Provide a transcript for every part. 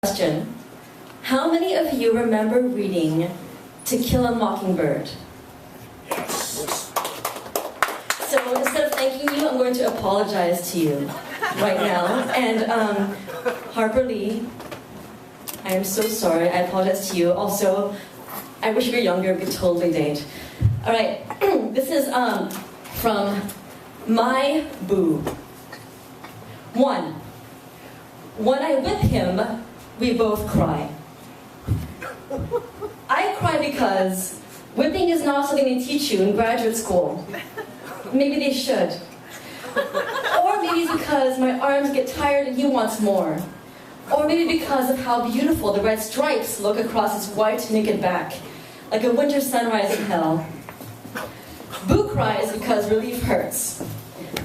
Question. How many of you remember reading To Kill a Mockingbird? Yes. So instead of thanking you, I'm going to apologize to you right now. And Harper Lee, I am so sorry. I apologize to you. Also, I wish you were younger. We could totally date. All right. This is from My Boo. 1. When I whip him, we both cry. I cry because whipping is not something they teach you in graduate school. Maybe they should. Or maybe it's because my arms get tired and he wants more. Or maybe because of how beautiful the red stripes look across his white, naked back, like a winter sunrise in hell. Boo cries because relief hurts.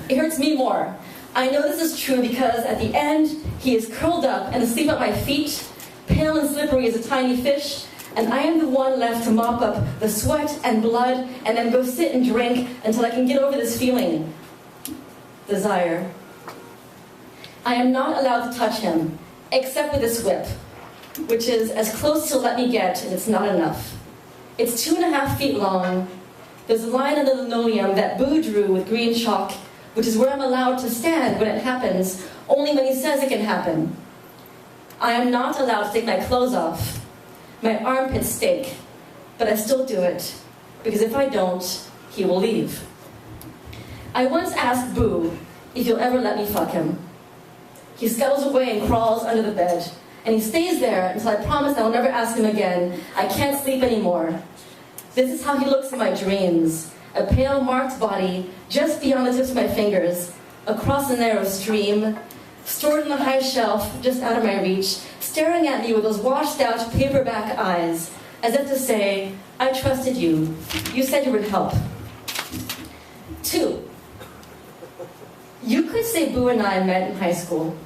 It hurts me more. I know this is true because at the end, he is curled up and asleep at my feet, pale and slippery as a tiny fish, and I am the one left to mop up the sweat and blood and then go sit and drink until I can get over this feeling. Desire. I am not allowed to touch him, except with this whip, which is as close as he'll let me get, and it's not enough. It's 2.5 feet long. There's a line on the linoleum that Boo drew with green chalk, which is where I'm allowed to stand when it happens, only when he says it can happen. I am not allowed to take my clothes off. My armpits stink, but I still do it, because if I don't, he will leave. I once asked Boo if he'll ever let me fuck him. He scuttles away and crawls under the bed, and he stays there until I promise I will never ask him again. I can't sleep anymore. This is how he looks in my dreams. A pale, marked body, just beyond the tips of my fingers, across a narrow stream, stored on a high shelf, just out of my reach, staring at me with those washed-out, paperback eyes, as if to say, I trusted you. You said you would help. 2. You could say Boo and I met in high school.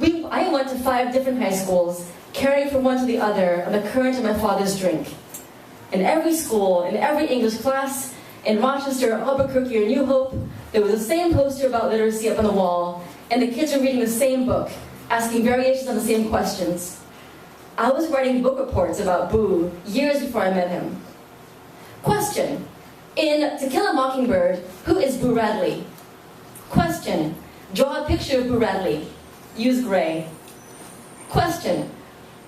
I went to 5 different high schools, carrying from one to the other on the current of my father's drink. In every school, in every English class, in Rochester, Albuquerque, or New Hope, there was the same poster about literacy up on the wall, and the kids were reading the same book, asking variations on the same questions. I was writing book reports about Boo years before I met him. Question. In To Kill a Mockingbird, who is Boo Radley? Question. Draw a picture of Boo Radley. Use gray. Question.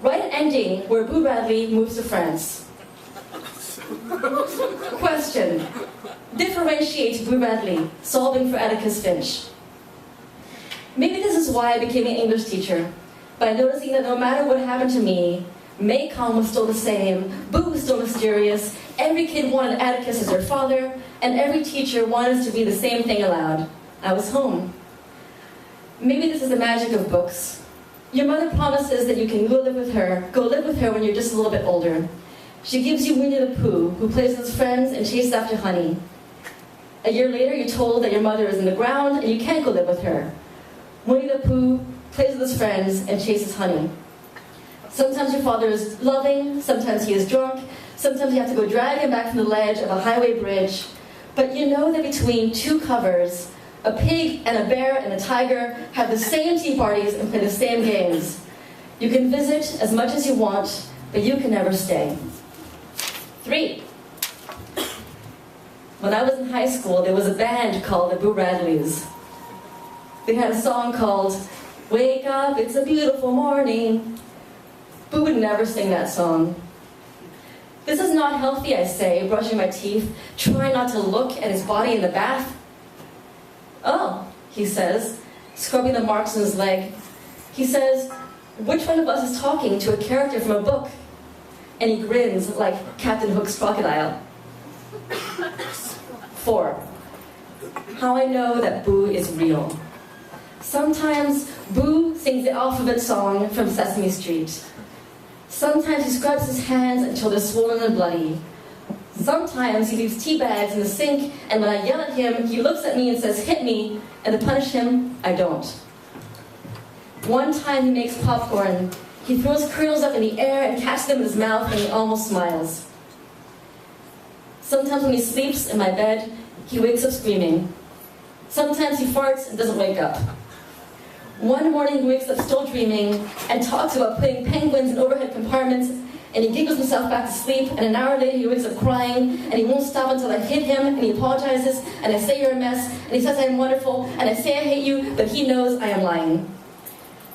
Write an ending where Boo Radley moves to France. Question. Differentiate Boo Radley, solving for Atticus Finch. Maybe this is why I became an English teacher, by noticing that no matter what happened to me, Maycon was still the same, Boo was still mysterious, every kid wanted Atticus as their father, and every teacher wanted us to be the same thing aloud. I was home. Maybe this is the magic of books. Your mother promises that you can go live with her when you're just a little bit older. She gives you Winnie the Pooh, who plays with his friends and chases after honey. A year later, you're told that your mother is in the ground and you can't go live with her. Winnie the Pooh plays with his friends and chases honey. Sometimes your father is loving, sometimes he is drunk, sometimes you have to go drag him back from the ledge of a highway bridge. But you know that between 2 covers, a pig and a bear and a tiger have the same tea parties and play the same games. You can visit as much as you want, but you can never stay. 3. When I was in high school, there was a band called the Boo Radleys. They had a song called Wake Up, It's a Beautiful Morning. Boo would never sing that song. This is not healthy, I say, brushing my teeth, trying not to look at his body in the bath. Oh, he says, scrubbing the marks on his leg. He says, which one of us is talking to a character from a book? And he grins like Captain Hook's crocodile. 4. How I know that Boo is real. Sometimes Boo sings the alphabet song from Sesame Street. Sometimes he scrubs his hands until they're swollen and bloody. Sometimes he leaves tea bags in the sink, and when I yell at him, he looks at me and says, hit me, and to punish him, I don't. One time he makes popcorn. He throws kernels up in the air and catches them in his mouth, and he almost smiles. Sometimes when he sleeps in my bed, he wakes up screaming. Sometimes he farts and doesn't wake up. One morning he wakes up still dreaming and talks about putting penguins in overhead compartments, and he giggles himself back to sleep, and an hour later he wakes up crying, and he won't stop until I hit him, and he apologizes, and I say you're a mess, and he says I am wonderful, and I say I hate you, but he knows I am lying.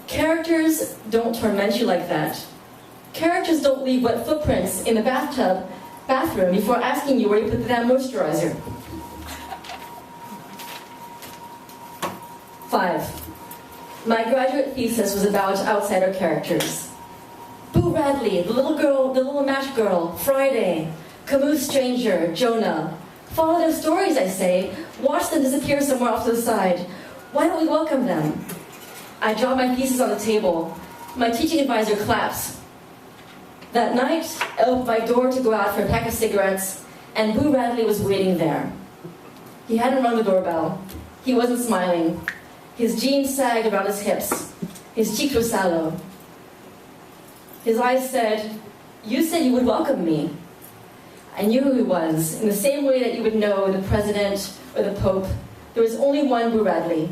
Characters don't torment you like that. Characters don't leave wet footprints in the bathroom before asking you where you put the damn moisturizer. 5. My graduate thesis was about outsider characters. Boo Radley, the little match girl, Friday, Camus stranger, Jonah. Follow their stories, I say. Watch them disappear somewhere off to the side. Why don't we welcome them? I drop my thesis on the table. My teaching advisor claps. That night, I opened my door to go out for a pack of cigarettes, and Boo Radley was waiting there. He hadn't rung the doorbell. He wasn't smiling. His jeans sagged around his hips. His cheeks were sallow. His eyes said, "You said you would welcome me." I knew who he was, in the same way that you would know the president or the pope. There was only one Boo Radley.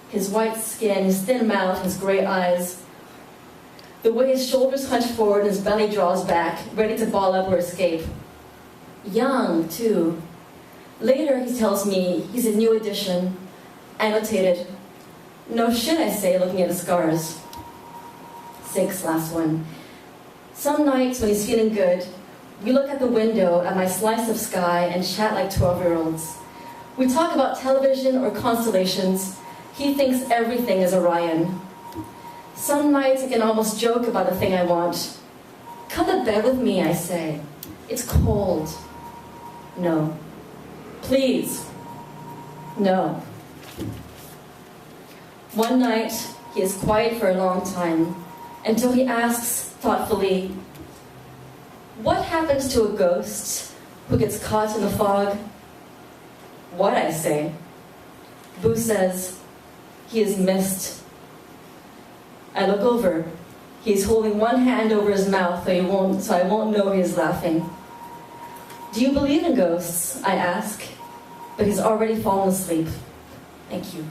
His white skin, his thin mouth, his gray eyes. The way his shoulders hunch forward and his belly draws back, ready to ball up or escape. Young, too. Later, he tells me he's a new addition. Annotated. No shit, I say, looking at the scars. 6, last one. Some nights when he's feeling good, we look at the window at my slice of sky and chat like 12-year-olds. We talk about television or constellations. He thinks everything is Orion. Some nights I can almost joke about the thing I want. Come to bed with me, I say. It's cold. No. Please. No. One night, he is quiet for a long time, until he asks, thoughtfully, "What happens to a ghost who gets caught in the fog?" "What?" I say. Boo says, "He is missed." I look over. He is holding one hand over his mouth so I won't know he is laughing. "Do you believe in ghosts?" I ask, but he's already fallen asleep. Thank you.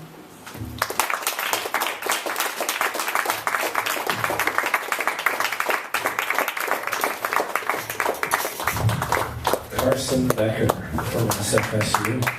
Carson Beker from SFSU.